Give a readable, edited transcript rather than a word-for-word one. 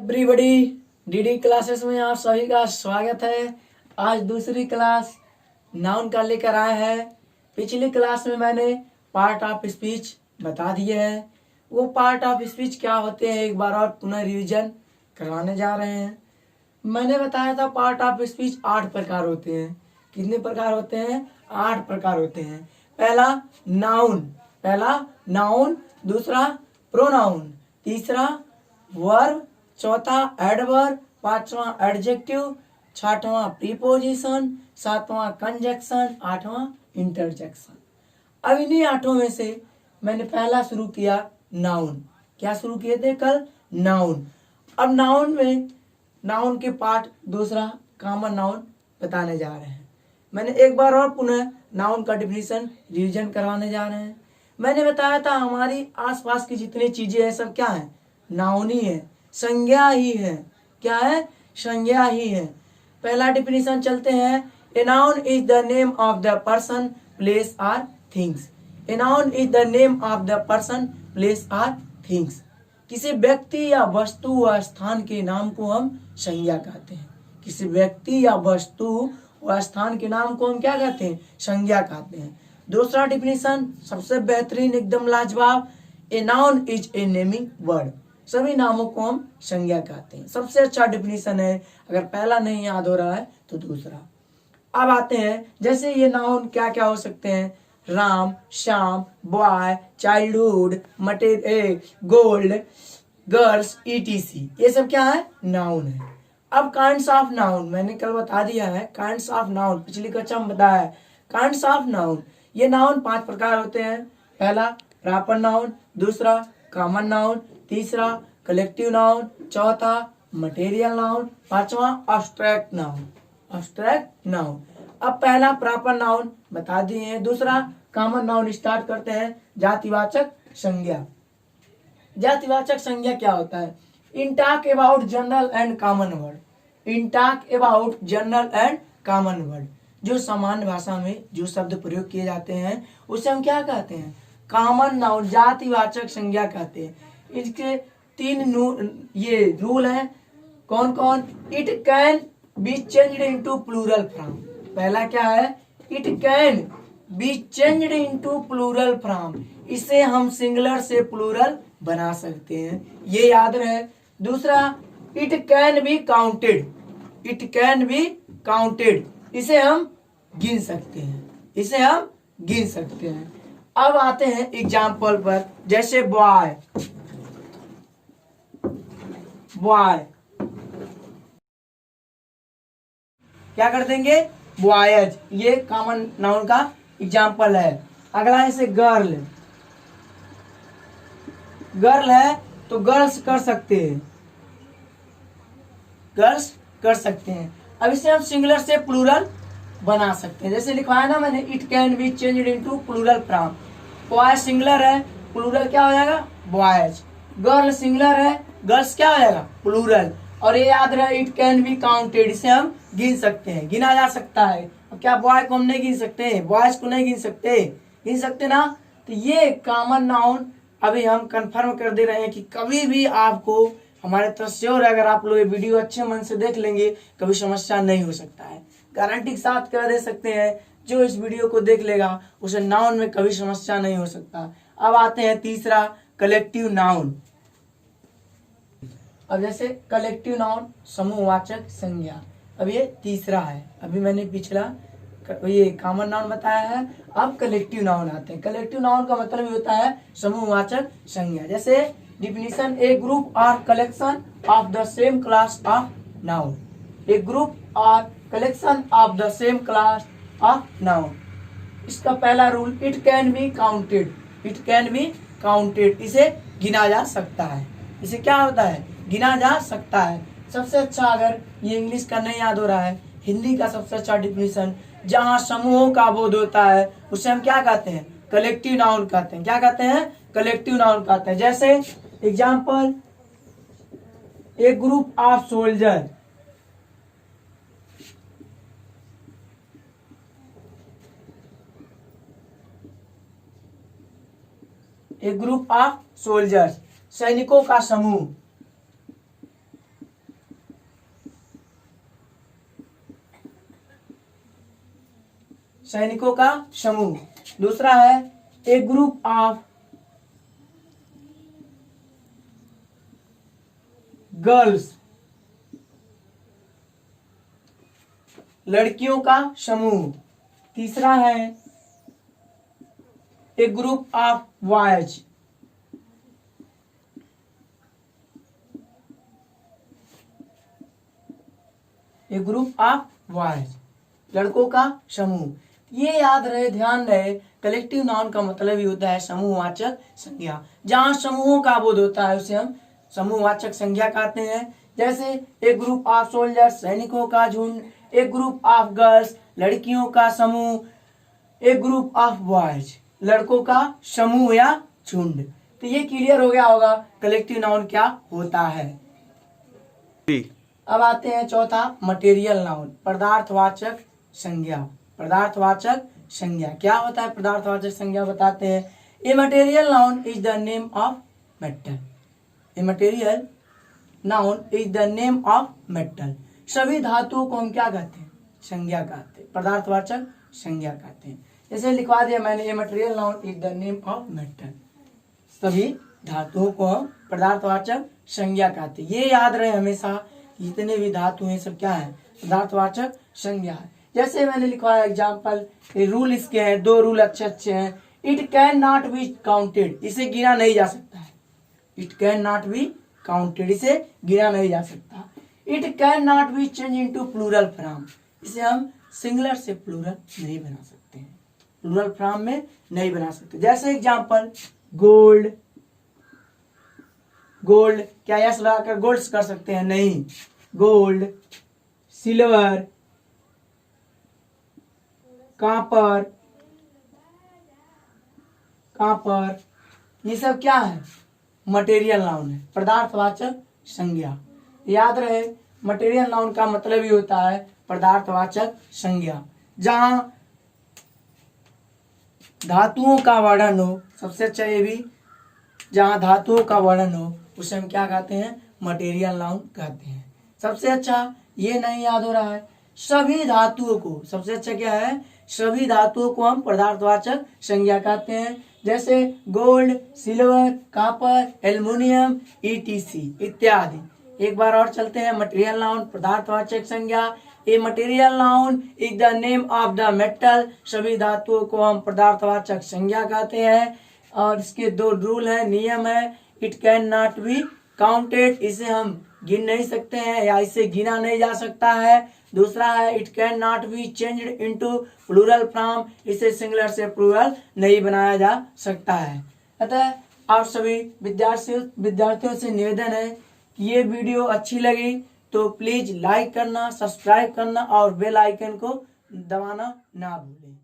Everybody, DD classes में आप सभी का स्वागत है। आज दूसरी क्लास नाउन का लेकर आए हैं। पिछली क्लास में मैंने पार्ट ऑफ स्पीच बता दिए हैं। वो पार्ट ऑफ स्पीच क्या होते हैं एक बार और पुनः रिवीजन करवाने जा रहे हैं। मैंने बताया था पार्ट ऑफ स्पीच 8 प्रकार होते हैं। कितने प्रकार होते हैं? 8 प्रकार होते हैं। पहला नाउन, दूसरा प्रोनाउन, तीसरा वर्ब, चौथा एडवर्ब, पांचवा एडजेक्टिव, छठवां प्रीपोजिशन, सातवां कंजक्शन, आठवां इंटरजेक्शन। अब इन्हीं 8 में से मैंने पहला शुरू किया नाउन। क्या शुरू किए थे कल? नाउन। अब नाउन के पार्ट दूसरा कॉमन नाउन बताने जा रहे हैं। मैंने एक बार और पुनः नाउन का डिफिनीशन रिवीजन करवाने जा रहे हैं। मैंने बताया था हमारी आसपास की जितनी चीजें हैं सब क्या है? नाउन ही है, संज्ञा ही है। क्या है? संज्ञा ही है। पहला डिफिनीशन चलते हैं। A noun is the name of the person, place or things. A noun is the name of the person, place or things. किसी व्यक्ति या वस्तु व स्थान के नाम को हम संज्ञा कहते हैं। किसी व्यक्ति या वस्तु व स्थान के नाम को हम क्या कहते हैं? संज्ञा कहते हैं। दूसरा डिफिनीशन सबसे बेहतरीन, एकदम लाजवाब। ए noun is a naming word. सभी नामों को हम संज्ञा कहते हैं। सबसे अच्छा डिफिनीशन है। अगर पहला नहीं याद हो रहा है तो दूसरा। अब आते हैं, जैसे ये नाउन क्या क्या हो सकते हैं? Ram, Shyam, boy, childhood, gold, girls, etc. ये सब क्या है? नाउन है। अब काइंड्स ऑफ नाउन मैंने कल बता दिया है। काइंड्स ऑफ नाउन पिछली कक्षा में बताया है। काइंड्स ऑफ नाउन, ये नाउन 5 प्रकार होते हैं। पहला प्रॉपर नाउन, दूसरा कॉमन नाउन, तीसरा कलेक्टिव नाउन, चौथा मटेरियल नाउन, पांचवा अब्स्ट्रैक्ट नाउन। Abstract noun. अब पहला प्रॉपर नाउन बता दिए हैं। दूसरा कॉमन नाउन स्टार्ट करते हैं। जातिवाचक संज्ञा। जातिवाचक संज्ञा क्या होता है? इन talk about general and common word. In talk about general and common word, जो सामान्य भाषा में जो शब्द प्रयोग किए जाते हैं उसे हम क्या कहते हैं? कॉमन नाउन, जातिवाचक संज्ञा कहते हैं। इसके 3 ये रूल हैं। कौन कौन? It can be changed into plural form. पहला क्या है? It can be changed into plural form. इसे हम सिंगुलर से प्लूरल बना सकते हैं, ये याद रहे। दूसरा, it can be counted. It can be counted, इसे हम गिन सकते हैं। इसे हम गिन सकते हैं। अब आते हैं एग्जाम्पल पर, जैसे बॉय। बॉय क्या कर देंगे? बॉयज। ये कॉमन नाउन का एग्जाम्पल है। अगला है गर्ल। गर्ल है तो गर्ल्स कर सकते हैं। गर्ल्स कर सकते हैं। अब इसे हम सिंगुलर से प्लूरल बना सकते हैं। जैसे लिखवाया ना मैंने, it can be changed into plural form. Boy singular है, प्लूरल क्या हो जाएगा? बॉयज। गर्ल सिंगुलर है, गर्ल्स क्या हो जाएगा? प्लूरल। और ये याद रहे, इट कैन बी काउंटेड, इसे हम गिन सकते हैं, गिना जा सकता है। अब क्या बॉय को हम नहीं गिन सकते? बॉयज को नहीं गिन सकते? गिन सकते ना। तो ये कॉमन नाउन अभी हम कंफर्म कर दे रहे हैं कि कभी भी आपको हमारे तरफ से, और अगर आप लोग ये वीडियो अच्छे मन से देख लेंगे कभी समस्या नहीं हो सकता है। गारंटी के साथ कह दे सकते हैं, जो इस वीडियो को देख लेगा उसे नाउन में कभी समस्या नहीं हो सकता। अब आते हैं तीसरा, कलेक्टिव नाउन। अब जैसे कलेक्टिव नाउन, समूहवाचक संज्ञा। अब ये तीसरा है। अभी मैंने पिछला ये कॉमन नाउन बताया है। अब कलेक्टिव नाउन आते हैं। कलेक्टिव नाउन का मतलब होता है समूहवाचक संज्ञा। जैसे definition, a group or collection of the same class of noun. A group or collection of the same class of noun. इसका पहला rule, it can be counted. It can be counted, इसे गिना जा सकता है। इसे क्या होता है? गिना जा सकता है। सबसे अच्छा, अगर ये इंग्लिश का नहीं याद हो रहा है, हिंदी का सबसे अच्छा डिफिनीशन, जहां समूहों का बोध होता है उसे हम क्या कहते हैं? कलेक्टिव नाउन कहते हैं। क्या कहते हैं? कलेक्टिव नाउन कहते हैं। जैसे example, A group of soldier. A group of soldiers, सैनिकों का समूह। सैनिकों का समूह। दूसरा है ए ग्रुप ऑफ गर्ल्स, लड़कियों का समूह। तीसरा है a group of boys, a group of boys, लड़कों का समूह। ये याद रहे, ध्यान रहे, कलेक्टिव नाउन का मतलब ही होता है समूहवाचक संज्ञा। जहां समूहों का बोध होता है उसे हम समूहवाचक संज्ञा कहते हैं। जैसे एक ग्रुप ऑफ सोल्जर्स, सैनिकों का झुंड, एक ग्रुप ऑफ गर्ल्स, लड़कियों का समूह, एक ग्रुप ऑफ बॉयज, लड़कों का समूह या झुंड। तो ये क्लियर हो गया होगा कलेक्टिव नाउन क्या होता है। अब आते हैं चौथा, मटेरियल नाउन, पदार्थवाचक संज्ञा। पदार्थवाचक संज्ञा क्या होता है? पदार्थवाचक संज्ञा बताते हैं। A material noun is the name of metal. A material noun is the name of metal. सभी धातुओं को हम क्या कहते हैं? संज्ञा कहते हैं, पदार्थवाचक संज्ञा कहते हैं। जैसे लिखवा दिया मैंने, a material noun is the name of metal. सभी धातुओं को हम पदार्थवाचक संज्ञा कहते हैं। ये याद रहे हमेशा, जितने भी धातु हैं सब क्या है? पदार्थवाचक संज्ञा है। जैसे मैंने लिखवाया एग्जाम्पल, रूल इसके हैं, दो रूल अच्छे अच्छे हैं। It can not be counted, इसे गिना नहीं जा सकता है। It can not be counted, इसे गिना नहीं जा सकता। It can not be change into plural form, इसे हम सिंगुलर से प्लूरल नहीं बना सकते हैं, प्लूरल फॉर्म में नहीं बना सकते। जैसे एग्जाम्पल, गोल्ड, गोल्ड क्या यस लगाकर गोल्ड्स कर सकते हैं? नहीं। गोल्ड, सिल्वर, कॉपर, कॉपर, ये सब क्या है? मटेरियल नाउन है, पदार्थवाचक संज्ञा। याद रहे, मटेरियल नाउन का मतलब ही होता है पदार्थवाचक संज्ञा। जहां धातुओं का वर्णन हो, सबसे अच्छा ये भी, जहां धातुओं का वर्णन हो उसे हम क्या कहते हैं? मटेरियल नाउन कहते हैं। सबसे अच्छा ये नहीं याद हो रहा है, सभी धातुओं को, सबसे अच्छा क्या है? सभी धातुओं को हम पदार्थवाचक संज्ञा कहते हैं। जैसे gold, silver, copper, aluminium, etc इत्यादि। एक बार और चलते हैं, मटेरियल नाउन पदार्थवाचक संज्ञा। A material noun is the name of the metal, सभी धातुओं को हम पदार्थवाचक संज्ञा कहते हैं। और इसके दो रूल है, नियम है। It can not be counted, इसे हम गिन नहीं सकते हैं या इसे गिना नहीं जा सकता है। दूसरा है, it can not be changed into plural form, इसे सिंगुलर से प्लूरल नहीं बनाया जा सकता है। अतः आप सभी विद्यार्थियों से निवेदन है कि ये वीडियो अच्छी लगी तो प्लीज लाइक करना, सब्सक्राइब करना और बेल आइकन को दबाना ना भूलें।